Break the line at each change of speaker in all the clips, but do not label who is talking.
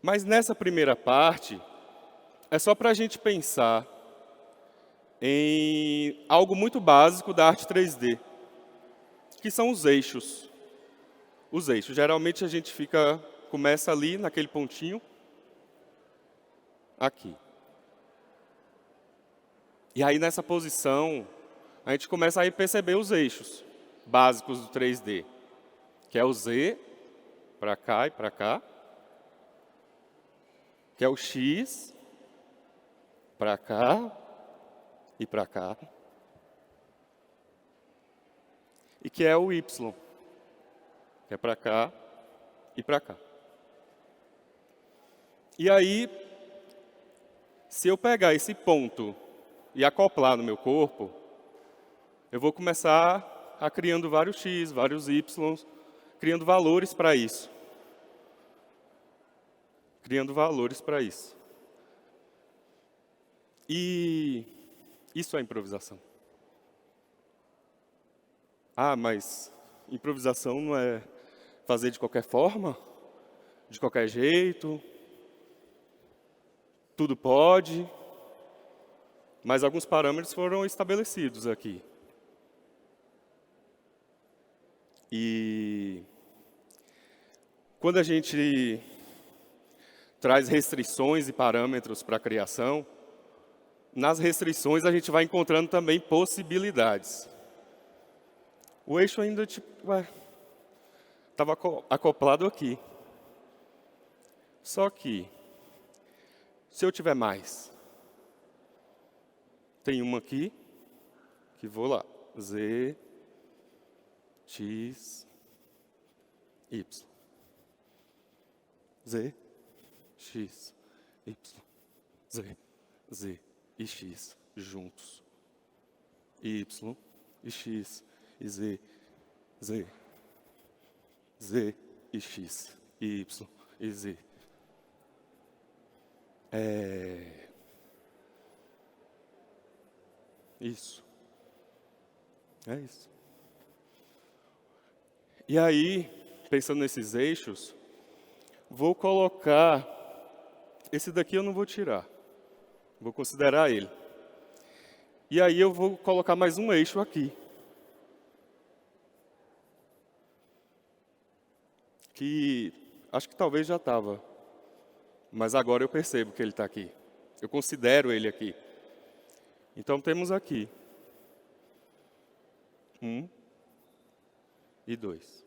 Mas nessa primeira parte, é só para a gente pensar em algo muito básico da arte 3D, que são os eixos. Os eixos. Geralmente a gente começa ali naquele pontinho, aqui. E aí nessa posição, a gente começa a perceber os eixos básicos do 3D, que é o Z, para cá e para cá, que é o X, para cá e para cá, e que é o Y, que é para cá e para cá. E aí, se eu pegar esse ponto e acoplar no meu corpo, eu vou começar a criando vários X, vários Y, criando valores para isso. Criando valores para isso. E isso é improvisação. Ah, mas improvisação não é fazer de qualquer forma? De qualquer jeito? Tudo pode? Mas alguns parâmetros foram estabelecidos aqui. E quando a gente traz restrições e parâmetros para a criação, nas restrições a gente vai encontrando também possibilidades. O eixo ainda, estava acoplado aqui. Só que, se eu tiver mais, tem uma aqui, que vou lá, Z, X, Y. Z, X, Y, Z, Z e X juntos. Y e X e Z, Z, Z e X, Y e Z. Isso. É isso. E aí, pensando nesses eixos, vou colocar... Esse daqui eu não vou tirar. Vou considerar ele. E aí eu vou colocar mais um eixo aqui. Que acho que talvez já estava. Mas agora eu percebo que ele está aqui. Eu considero ele aqui. Então temos aqui 1 e 2.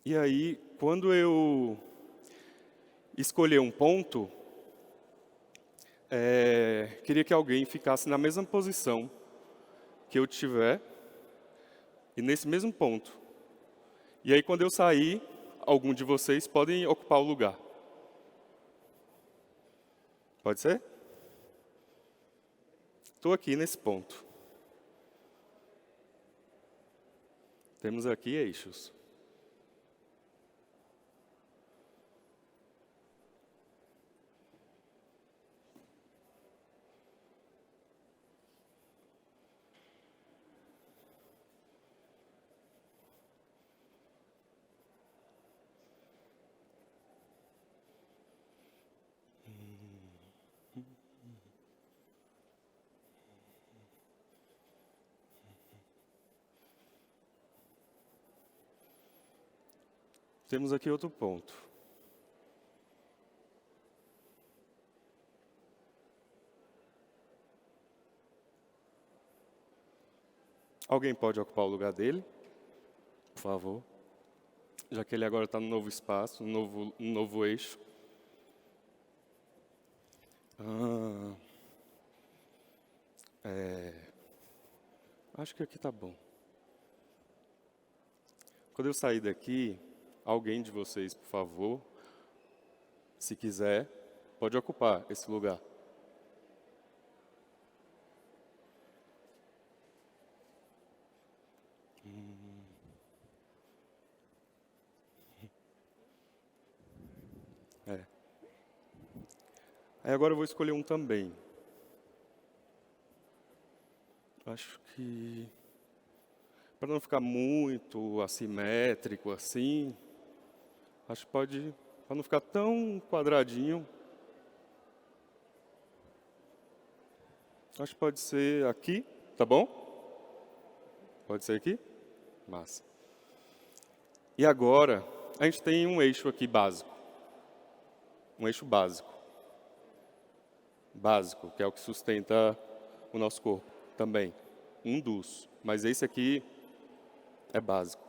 E aí, quando eu escolher um ponto, queria que alguém ficasse na mesma posição que eu tiver, e nesse mesmo ponto. E aí, quando eu sair, algum de vocês podem ocupar o lugar. Pode ser? Estou aqui nesse ponto. Temos aqui eixos. Temos aqui outro ponto. Alguém pode ocupar o lugar dele? Por favor. Já que ele agora está no novo espaço, no novo eixo. Acho que aqui está bom. Quando eu sair daqui, alguém de vocês, por favor, se quiser, pode ocupar esse lugar. Aí agora eu vou escolher um também. Acho que, para não ficar muito assimétrico assim, acho que pode, para não ficar tão quadradinho, acho que pode ser aqui, tá bom? Pode ser aqui? Massa. E agora, a gente tem um eixo aqui básico. Um eixo básico. Básico, que é o que sustenta o nosso corpo também. Um dos. Mas esse aqui é básico.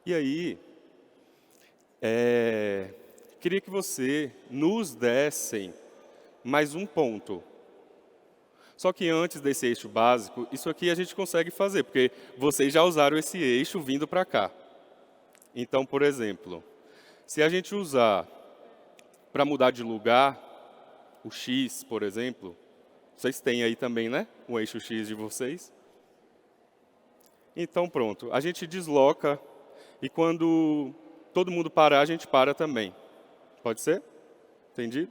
E aí, queria que você nos dessem mais um ponto. Só que antes desse eixo básico, isso aqui a gente consegue fazer, porque vocês já usaram esse eixo vindo para cá. Então, por exemplo, se a gente usar para mudar de lugar, o X, por exemplo, vocês têm aí também, né? O eixo X de vocês. Então, pronto. A gente desloca e quando todo mundo parar, a gente para também. Pode ser? Entendi?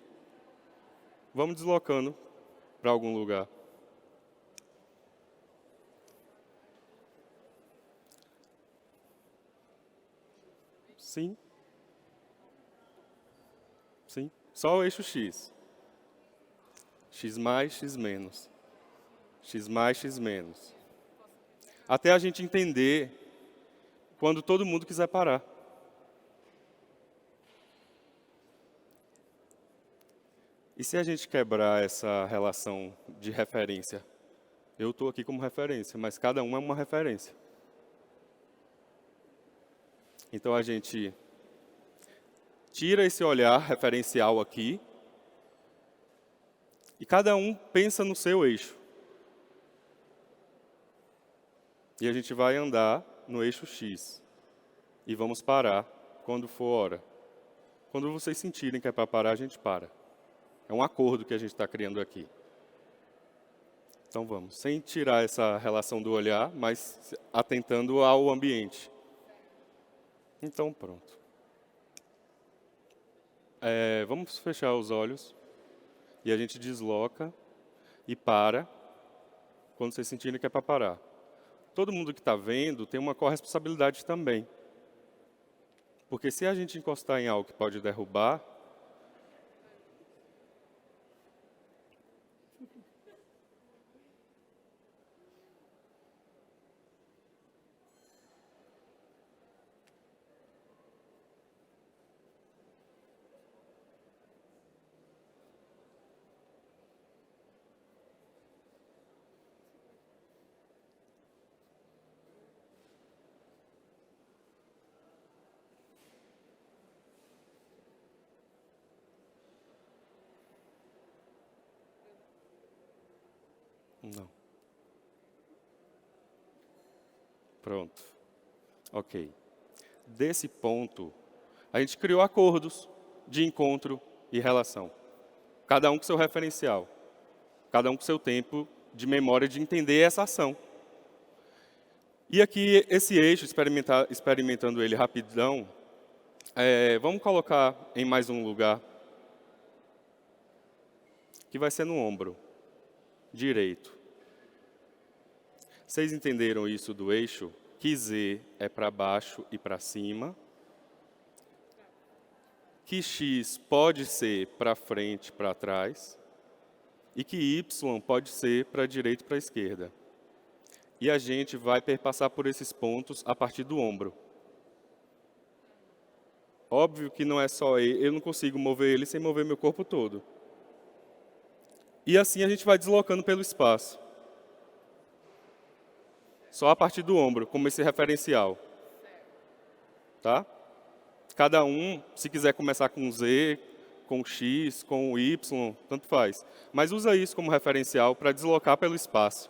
Vamos deslocando para algum lugar. Sim. Sim. Só o eixo X. X mais, X menos. X mais, X menos. Até a gente entender quando todo mundo quiser parar. E se a gente quebrar essa relação de referência? Eu estou aqui como referência, mas cada um é uma referência. Então a gente tira esse olhar referencial aqui e cada um pensa no seu eixo. E a gente vai andar no eixo X. E vamos parar quando for hora. Quando vocês sentirem que é para parar, a gente para. É um acordo que a gente está criando aqui. Então vamos, sem tirar essa relação do olhar, mas atentando ao ambiente. Então pronto. Vamos fechar os olhos e a gente desloca e para quando vocês sentirem que é para parar. Todo mundo que está vendo tem uma corresponsabilidade também. Porque se a gente encostar em algo que pode derrubar, não. Pronto. Ok. Desse ponto, a gente criou acordos de encontro e relação. Cada um com seu referencial. Cada um com seu tempo de memória de entender essa ação. E aqui, esse eixo, experimentando ele rapidão, vamos colocar em mais um lugar, que vai ser no ombro direito. Vocês entenderam isso do eixo? Que Z é para baixo e para cima. Que X pode ser para frente e para trás. E que Y pode ser para a direita e para a esquerda. E a gente vai perpassar por esses pontos a partir do ombro. Óbvio que não é só ele, eu não consigo mover ele sem mover meu corpo todo. E assim a gente vai deslocando pelo espaço. Só a partir do ombro, como esse referencial. Tá? Cada um, se quiser começar com Z, com X, com Y, tanto faz. Mas usa isso como referencial para deslocar pelo espaço.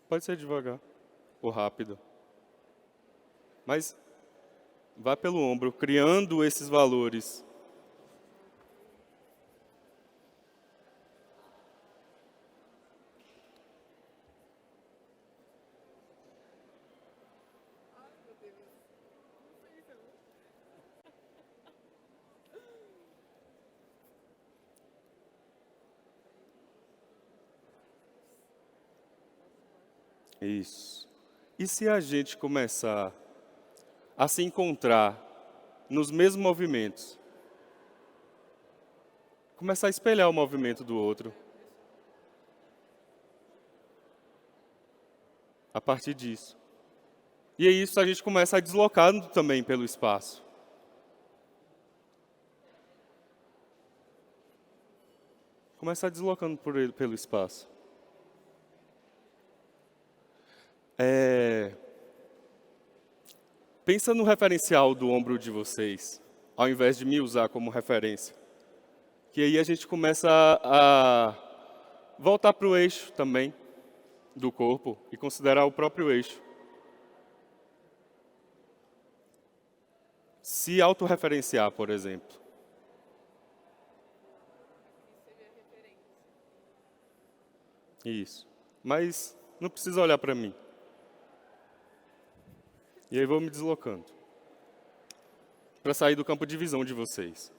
Pode ser devagar ou rápido. Mas vá pelo ombro, criando esses valores. Isso. E se a gente começar a se encontrar nos mesmos movimentos? Começar a espelhar o movimento do outro. A partir disso. E é isso, a gente começa a deslocar também pelo espaço. Começa a deslocando pelo espaço. Pensa no referencial do ombro de vocês, ao invés de me usar como referência. Que aí a gente começa a voltar para o eixo também do corpo e considerar o próprio eixo. Se autorreferenciar, por exemplo. Isso. Mas não precisa olhar para mim. E aí vou me deslocando. Para sair do campo de visão de vocês.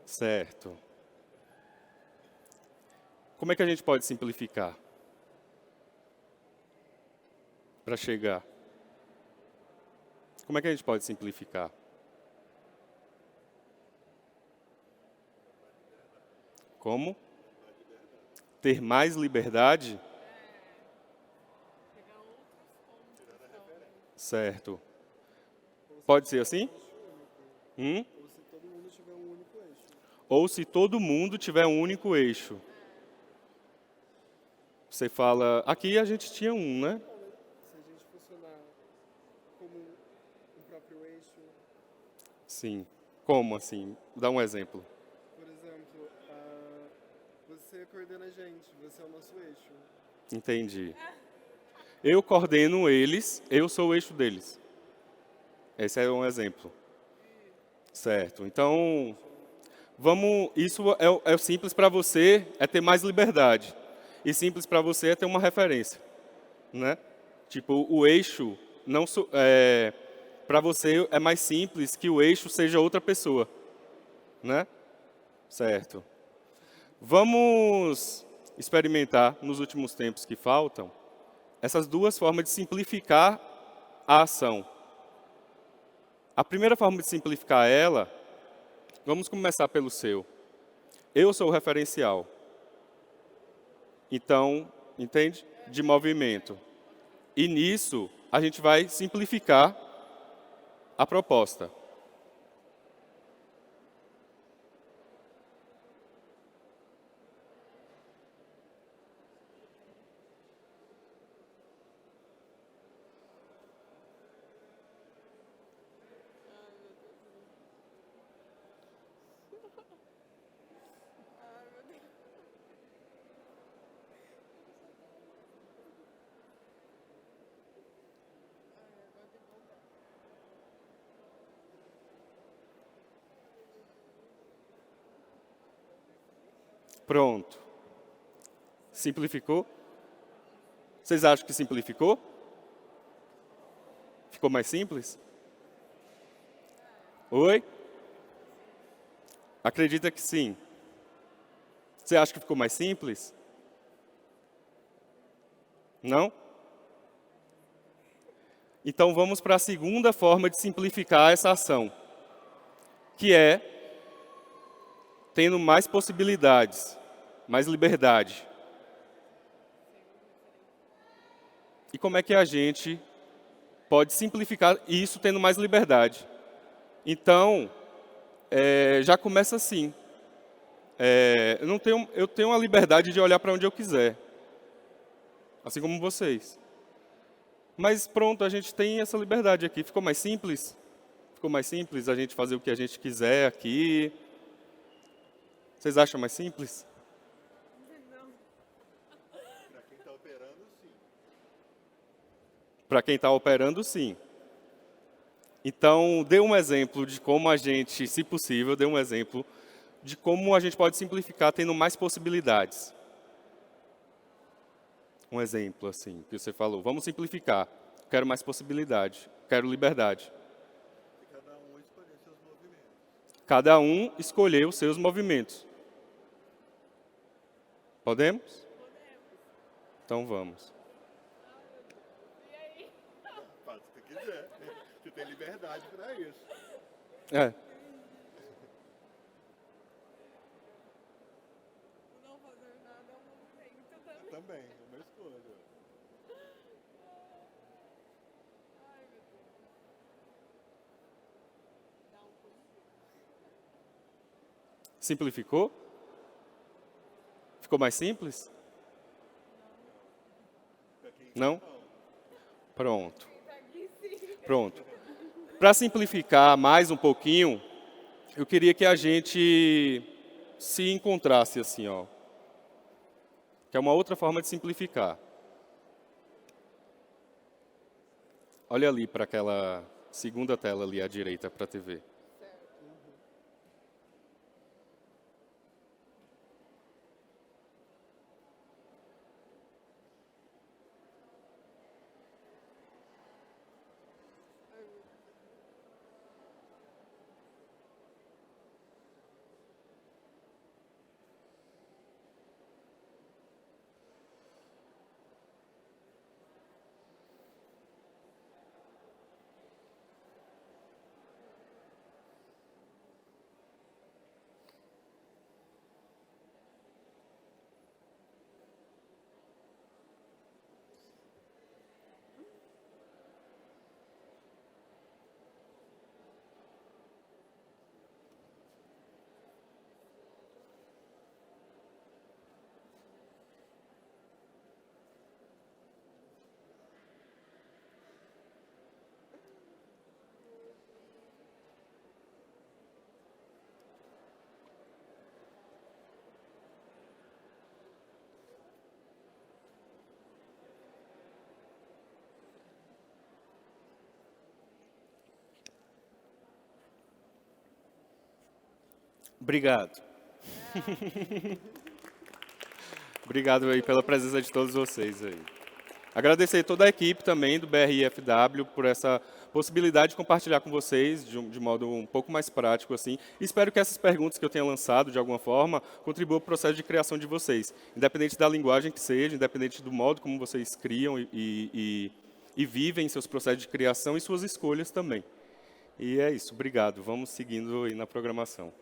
Certo. Como é que a gente pode simplificar? Para chegar. Como é que a gente pode simplificar? Como? Ter mais liberdade? Certo. Pode ser assim? Ou se todo mundo tiver um único eixo. Você fala... Aqui a gente tinha um, né?
Se a gente funcionar como um próprio eixo,
Sim. Como assim? Dá um exemplo.
por exemplo, você coordena a gente, você é o nosso eixo.
Entendi. Eu coordeno eles, eu sou o eixo deles. Esse é um exemplo. Certo. Então, isso é simples para você, é ter mais liberdade. E simples para você é ter uma referência, né? Tipo, o eixo para você é mais simples que o eixo seja outra pessoa, né? Certo. Vamos experimentar nos últimos tempos que faltam essas duas formas de simplificar a ação. A primeira forma de simplificar ela, vamos começar pelo seu. Eu sou o referencial. Então, entende? De movimento. E nisso, a gente vai simplificar a proposta. Pronto. Simplificou? Vocês acham que simplificou? Ficou mais simples? Oi? Acredita que sim. Você acha que ficou mais simples? Não? Então vamos para a segunda forma de simplificar essa ação, que é tendo mais possibilidades, mais liberdade. E como é que a gente pode simplificar isso tendo mais liberdade? Então, já começa assim. Eu tenho a liberdade de olhar para onde eu quiser, assim como vocês. Mas pronto, a gente tem essa liberdade aqui. Ficou mais simples? Ficou mais simples a gente fazer o que a gente quiser aqui? Vocês acham mais simples?
Para quem está operando, sim.
Para quem está operando, sim. Então, dê um exemplo de como a gente, se possível, dê um exemplo de como a gente pode simplificar tendo mais possibilidades. Um exemplo, assim, que você falou. Vamos simplificar. Quero mais possibilidade. Quero liberdade.
E cada um escolher seus movimentos.
cada um escolher os seus movimentos. Podemos? Então vamos.
Faz o que você quiser. Você tem liberdade para isso.
É.
Não fazer nada é um movimento também.
Também, é uma escolha.
Ai, meu Deus. Dá um pouquinho.
Simplificou? Ficou mais simples? Não? Pronto. Pronto. Para simplificar mais um pouquinho, eu queria que a gente se encontrasse assim, ó. Que é uma outra forma de simplificar. Olha ali para aquela segunda tela ali à direita para a TV. Obrigado. Obrigado aí pela presença de todos vocês aí. Agradecer toda a equipe também do BRIFW por essa possibilidade de compartilhar com vocês de modo um pouco mais prático assim. E espero que essas perguntas que eu tenha lançado de alguma forma contribuam para o processo de criação de vocês, independente da linguagem que seja, independente do modo como vocês criam e vivem seus processos de criação e suas escolhas também. E é isso. Obrigado. Vamos seguindo aí na programação.